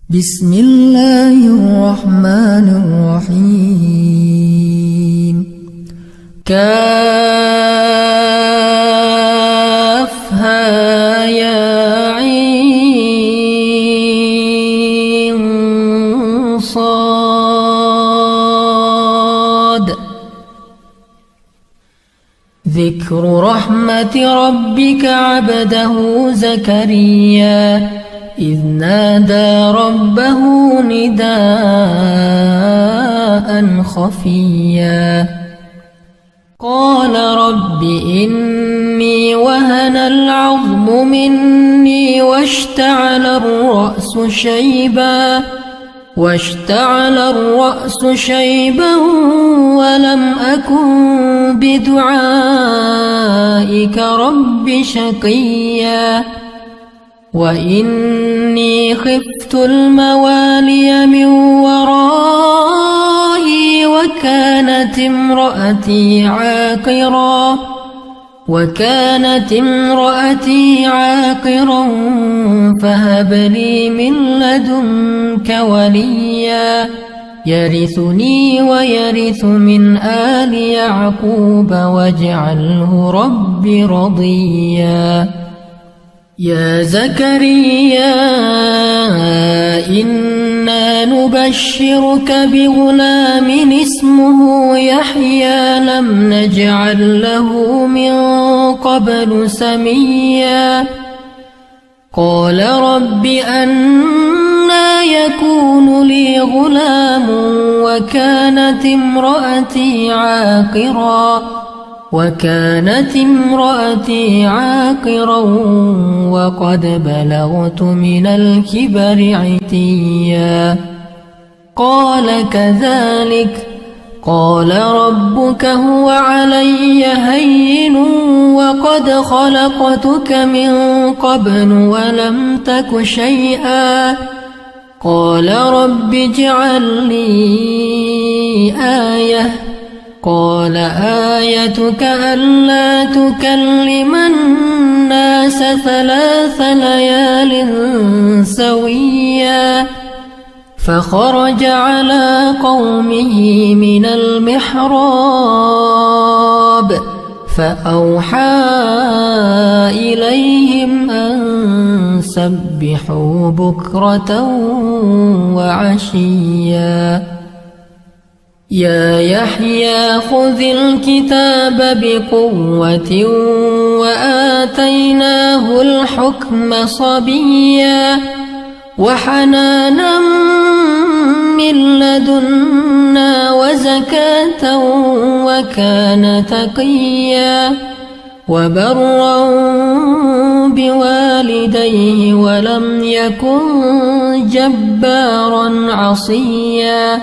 بسم الله الرحمن الرحيم كافها يا عين صاد ذكر رحمة ربك عبده زكريا إذ نادى ربه نداء خفيا قال رب إني وهن العظم مني واشتعل الرأس شيبا ولم أكن بدعائك رب شقيا وإني خفت الموالي من ورائي وكانت امرأتي عاقرا فهب لي من لدنك وليا يرثني ويرث من آل يعقوب واجعله رب رضيا يا زكريا إنا نبشرك بغلام اسمه يحيى لم نجعل له من قبل سميا قال رب أنى يكون لي غلام وكانت امرأتي عاقرا وقد بلغت من الكبر عتيا قال كذلك قال ربك هو علي هين وقد خلقتك من قبل ولم تك شيئا قال رب اجعل لي آية قال آيتك ألا تكلم الناس 3 ليال سويا فخرج على قومه من المحراب فأوحى إليهم أن سبحوا بكرة وعشيا يا يحيى خذ الكتاب بقوة وآتيناه الحكم صبيا وحنانا من لدنا وزكاة وكان تقيا وبرا بوالديه ولم يكن جبارا عصيا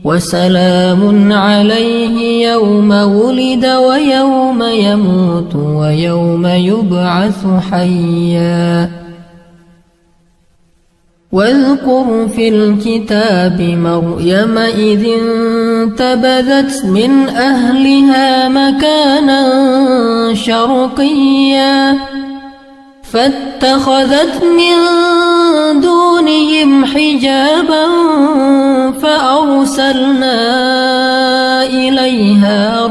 وسلام عليه يوم ولد ويوم يموت ويوم يبعث حيا واذكر في الكتاب مريم إذ انتبذت من أهلها مكانا شرقيا فاتخذت من دونهم حجابا فأرسلنا إليها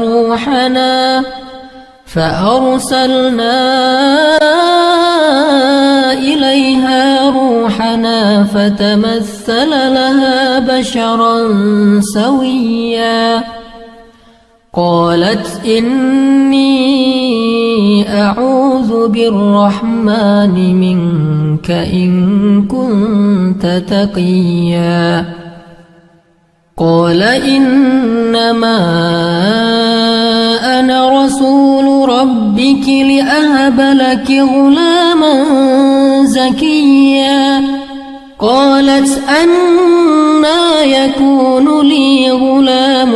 روحنا فتمثل لها بشرا سويا قالت إني أعوذ بالرحمن منك إن كنت تقيا قال إنما أنا رسول ربك لأهب لك غلاما زكيا قالت أنى يكون لي غلام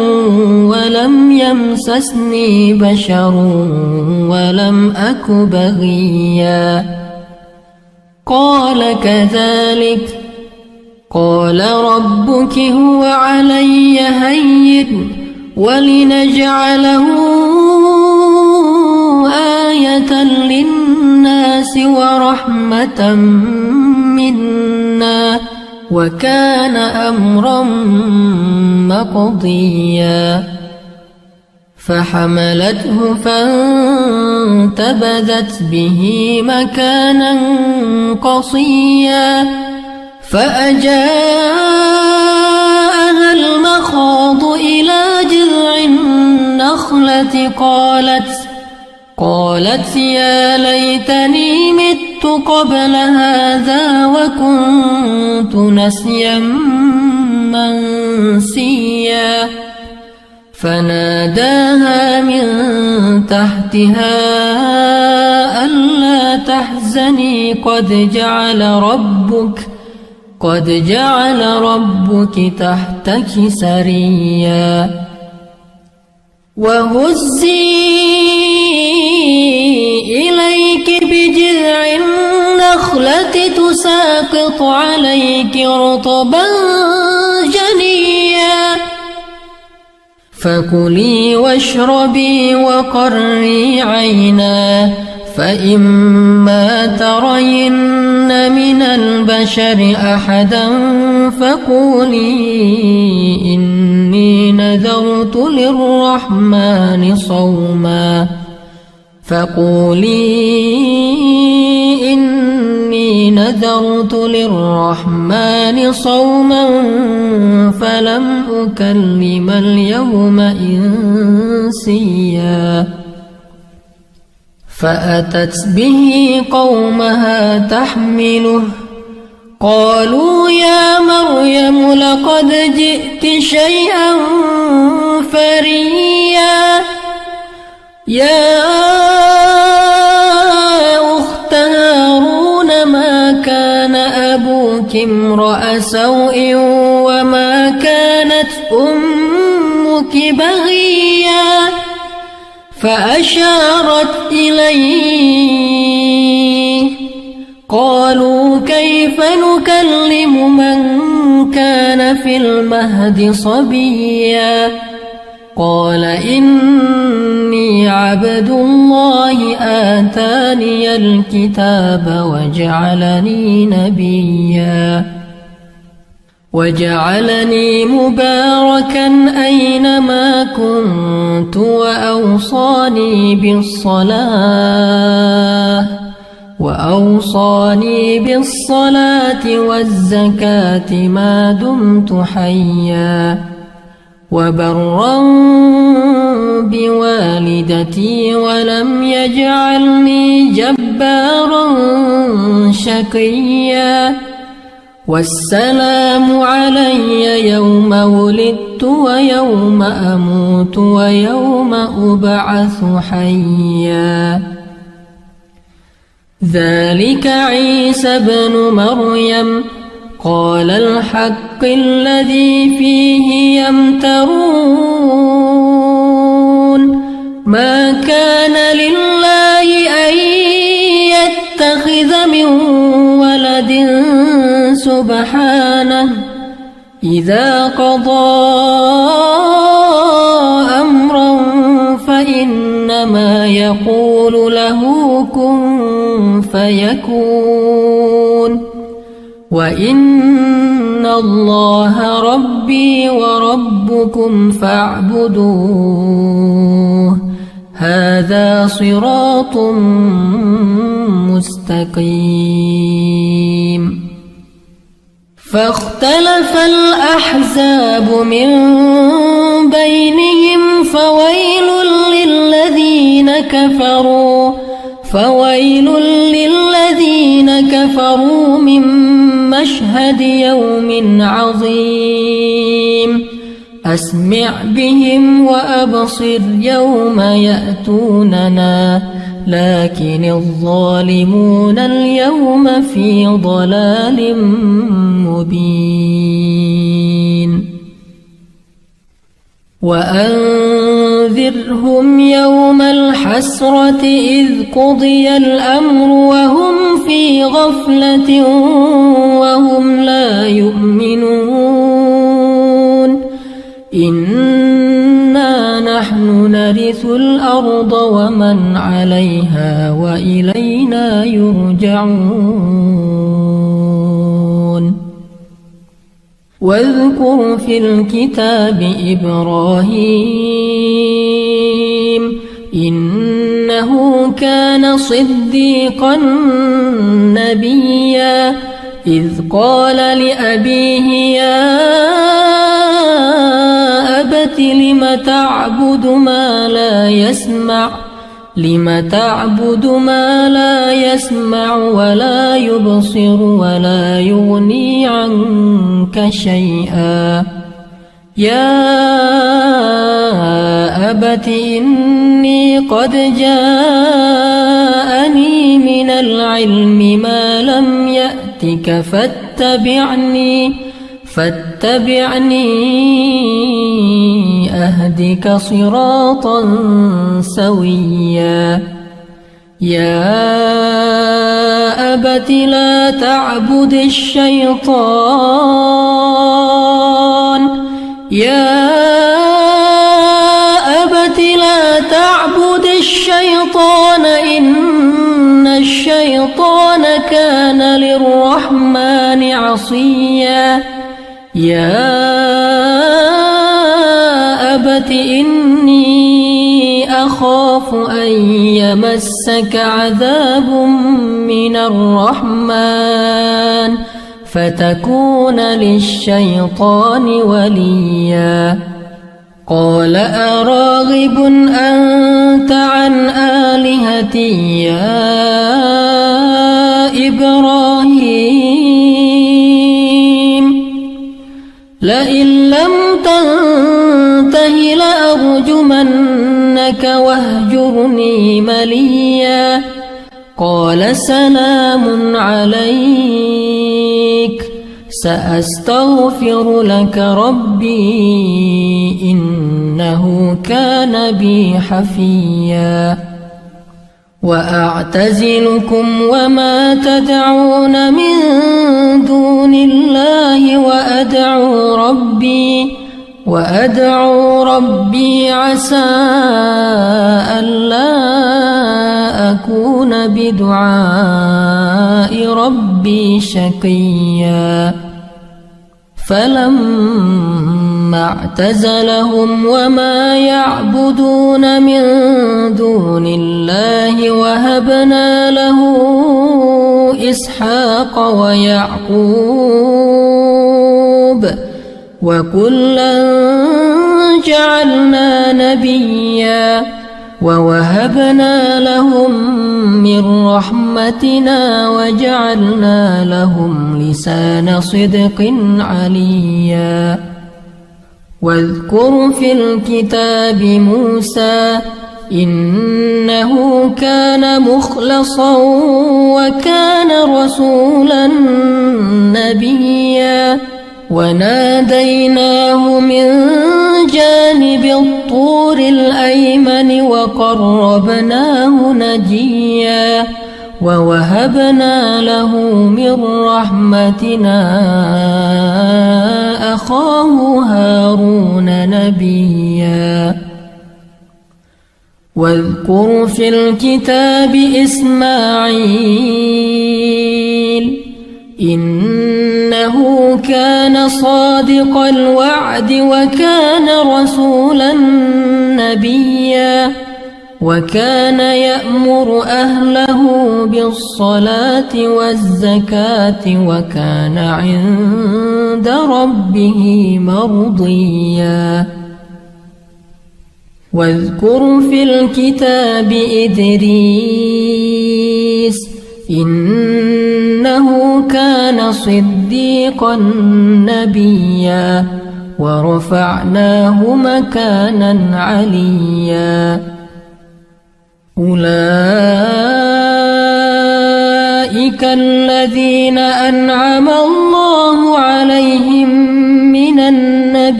ولم يمسسني بشر ولم أك بغيا قال كذلك قال ربك هو علي هين ولنجعله آية آية للناس ورحمة منا وكان أمرا مقضيا فحملته فانتبذت به مكانا قصيا فأجاءها المخاض إلى جذع النخلة قالت يا ليتني مت قبل هذا وكنت نسيا منسيا فناداها من تحتها ألا تحزني قد جعل ربك تحتك سريا وهزي إليك بجذع النخلة تساقط عليك رطبا جنيا فكلي واشربي وقري عينا فإما ترين من البشر أحدا فقولي إني نذرت للرحمن صوما فلم أكلم اليوم إنسيا فأتت به قومها تحمله قالوا يا مريم لقد جئت شيئا فريا يا أخت هارون ما كان أبوك امرأ سوء وما كانت أمك بغيا فأشارت إليه قالوا كيف نكلم من كان في المهد صبيا قال إني عبد الله آتاني الكتاب وجعلني نبيا وجعلني مباركا أينما كنت وأوصاني بالصلاة والزكاة ما دمت حيا وبرا بوالدتي ولم يجعلني جبارا شقيا والسلام علي يوم ولدت ويوم أموت ويوم أبعث حيا ذلك عيسى ابن مريم قال الحق الذي فيه يمترون ما كان لله أن يتخذ من ولد سبحانه إذا قضى أمرا فإنما يقول له كن فيكون وإن الله ربي وربكم فاعبدوه هذا صراط مستقيم فاختلف الأحزاب من بينهم فويل للذين كفروا من مشهد يوم عظيم أسمع بهم وأبصر يوم يأتوننا لكن الظالمون اليوم في ضلال مبين وأنذرهم يوم الحسرة إذ قضي الأمر وهم في غفلة وهم لا يؤمنون إنا نحن نرث الأرض ومن عليها وإلينا يرجعون واذكر في الكتاب إبراهيم إنه كان صديقا نبيا إذ قال لأبيه يا أبت لم تعبد ما لا يسمع ولا يبصر ولا يغني عنك شيئا يا أبت إني قد جاءني من العلم ما لم يأتك فاتبعني أهدك صراطا سويا يا أبت لا تعبد الشيطان إن الشيطان كان للرحمن عصيا يا أبت إني أخاف أن يمسك عذاب من الرحمن فتكون للشيطان وليا قال أراغب أنت عن آلهتي يا إبراهيم لئن لم تنته لأرجمنك واهجرني مليا قال سلام عليك سأستغفر لك ربي إنه كان بي حفيا وأعتزلكم وما تدعون من دون الله وأدعو ربي عسى ألا أكون بدعاء ربي شقيا فلما اعتزلهم وما يعبدون من دون الله وهبنا له إسحاق ويعقوب وكلا جعلنا نبيا ووهبنا لهم من رحمتنا وجعلنا لهم لسان صدق عليا واذكر في الكتاب موسى إنه كان مخلصا وكان رسولا نبيا وناديناه من جانب الطور الأيمن وقربناه نجيا ووهبنا له من رحمتنا أخاه هارون نبيا واذكر في الكتاب إسماعيل إنه كان صادق الوعد وكان رسولا نبيا وكان يأمر أهله بالصلاة والزكاة وكان عند ربه مرضيا واذكر في الكتاب إدريس إنه كان صديقا نبيا ورفعناه مكانا عليا أولئك الذين أنعم الله عليهم من النبيين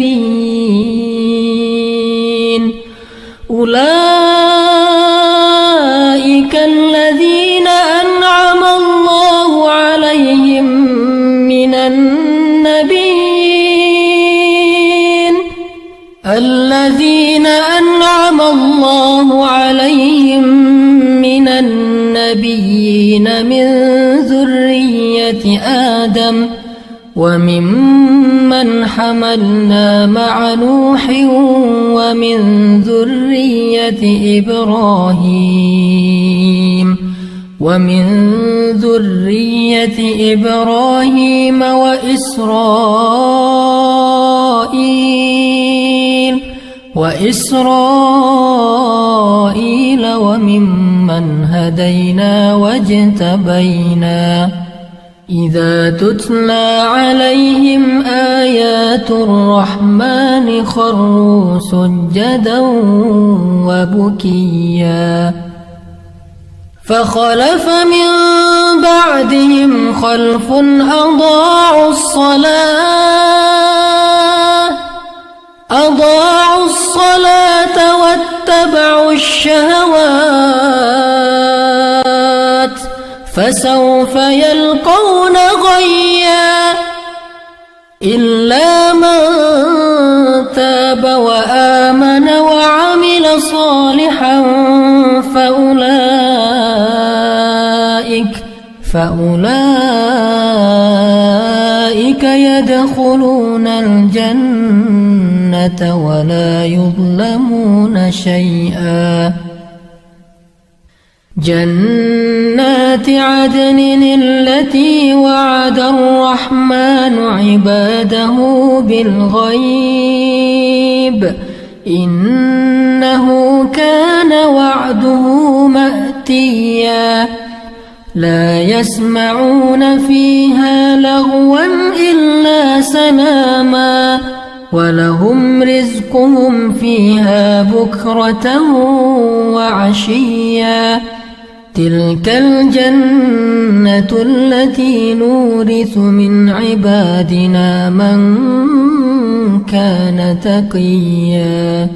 أولئك الذين أنعم الله عليهم من النبيين الذين أنعم الله عليهم من النبيين من ذرية آدم وممن حملنا مع نوح ومن ذرية إبراهيم وإسرائيل وممن هدينا واجتبينا إذا تتلى عليهم آيات الرحمن خروا سجدا وبكيا فخلف من بعدهم خلف أضاعوا الصلاة واتبعوا الشهوات فسوف يلقون غيا إلا من تاب وآمن وعمل صالحا فأولئك يدخلون الجنة ولا يظلمون شيئا جنات عدن التي وعد الرحمن عباده بالغيب إنه كان وعده مأتيا لا يسمعون فيها لغوا إلا سلاما ولهم رزقهم فيها بكرة وعشيا تلك الجنة التي نورث من عبادنا من كان تقيا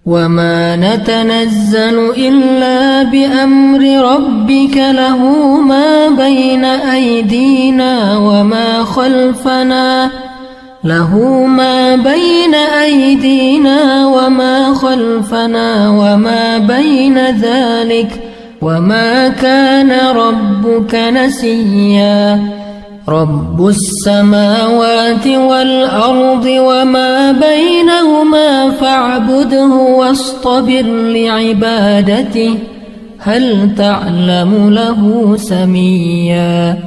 وما نتنزل إلا بأمر ربك له ما بين أيدينا وما خلفنا وما بين ذلك وما كان ربك نسيا رب السماوات والأرض وما بينهما فاعبده واصطبر لعبادته هل تعلم له سميا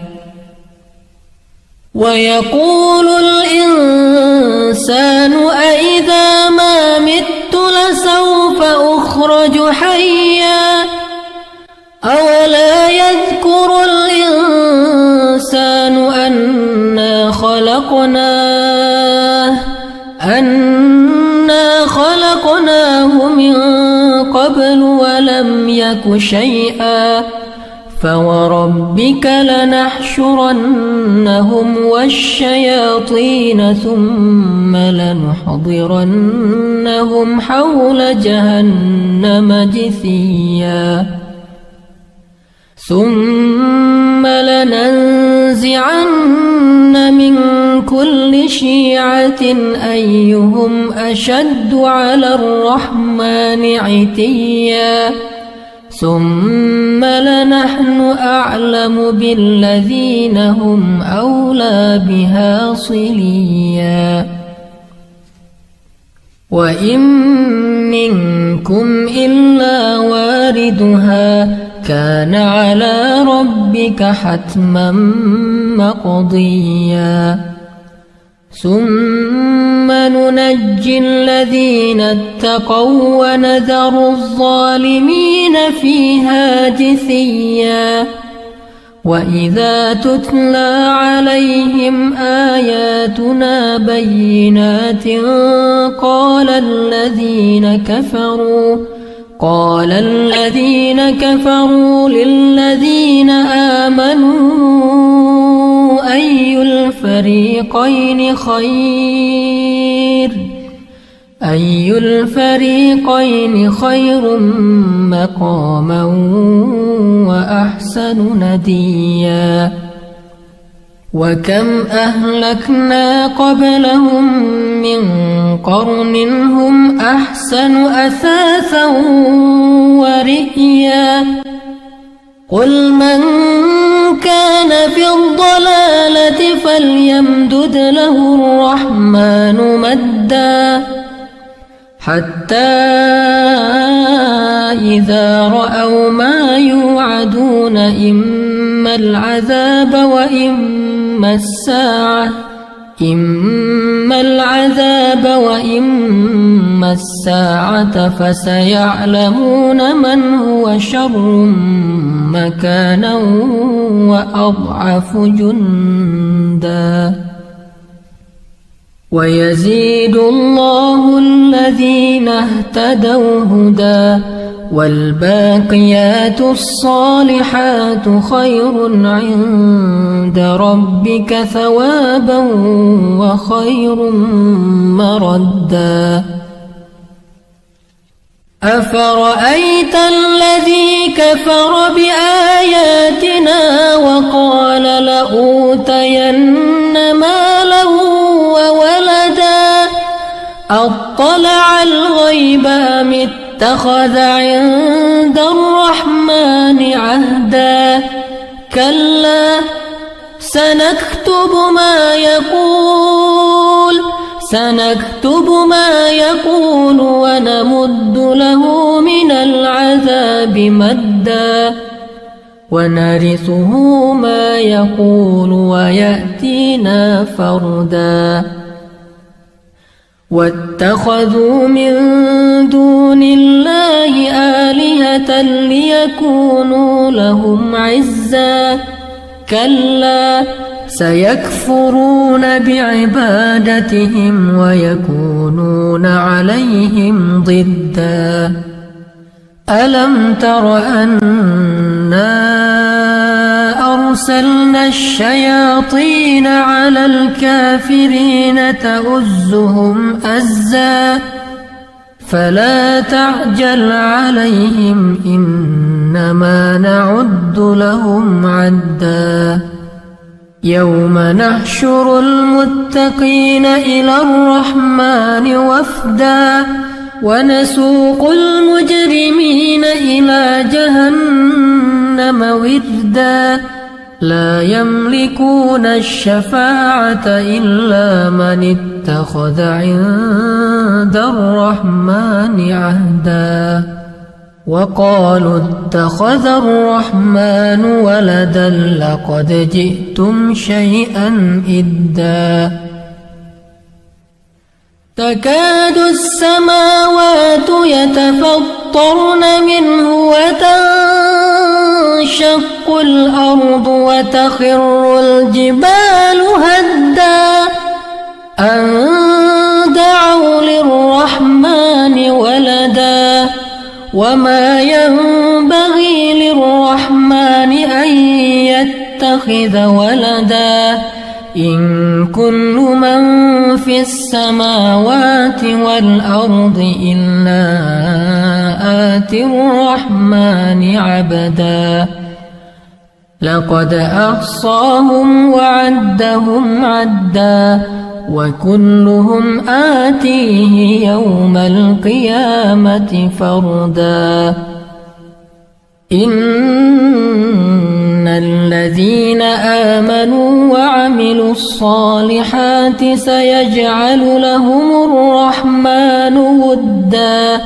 ويقول الإنسان أإذا ما مت لسوف أخرج حيا أولا يذكر الإنسان أنا خلقناه من قبل ولم يك شيئا فوربك لنحشرنهم والشياطين ثم لنحضرنهم حول جهنم جثيا ثم لننزعن من كل شيعة أيهم أشد على الرحمن عتيا ثم لنحن أعلم بالذين هم أولى بها صليا وإن منكم إلا واردها كان على ربك حتما مقضيا ثم ننجي الذين اتقوا ونذر الظالمين فيها جثيا وإذا تتلى عليهم آياتنا بينات قال الذين كفروا للذين آمنوا أي الفريقين خير مقاما وأحسن نديا وكم أهلكنا قبلهم من قرن هم أحسن أثاثا ورئيا قل من كان في الضلالة فليمدد له الرحمن مدا حتى إذا رأوا ما يوعدون إما العذاب وإما الساعة فسيعلمون من هو شر مكانا وأضعف جندا ويزيد الله الذين اهتدوا هدى والباقيات الصالحات خير عند ربك ثوابا وخير مردا أفرأيت الذي كفر بآياتنا وقال لأوتين مالا وولدا أطلع الغيب أم اتخذ عند الرحمن عهدا كلا سنكتب ما يقول ونمد له من العذاب مدا ونرثه ما يقول ويأتينا فردا واتخذوا من دون الله آلهة ليكونوا لهم عزا كلا سيكفرون بعبادتهم ويكونون عليهم ضدا ألم تر أنا أرسلنا الشياطين على الكافرين تؤزهم أزا فلا تعجل عليهم إنما نعد لهم عدا يوم نحشر المتقين إلى الرحمن وفدا ونسوق المجرمين إلى جهنم وردا لا يملكون الشفاعة إلا من اتخذ عند الرحمن عهدا وقالوا اتخذ الرحمن ولدا لقد جئتم شيئا إدا تكاد السماوات يتفطرن منه وتنشق الأرض وتخر الجبال هدا أن دعوا للرحمن ولدا وما ينبغي للرحمن أن يتخذ ولدا إن كل من في السماوات والأرض إلا آتي الرحمن عبدا لقد أحصاهم وعدهم عدا وكلهم آتيه يوم القيامة فردا إن الذين آمنوا وعملوا الصالحات سيجعل لهم الرحمن ودا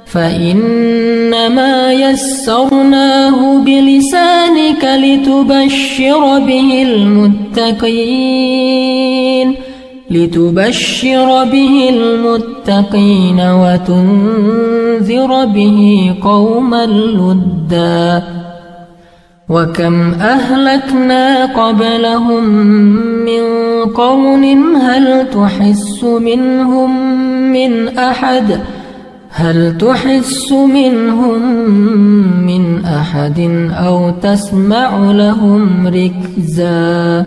فإنما يسرناه بلسانك لتبشر به المتقين وتنذر به قوما لدا وكم أهلكنا قبلهم من قرن هل تحس منهم من أحد أو تسمع لهم ركزا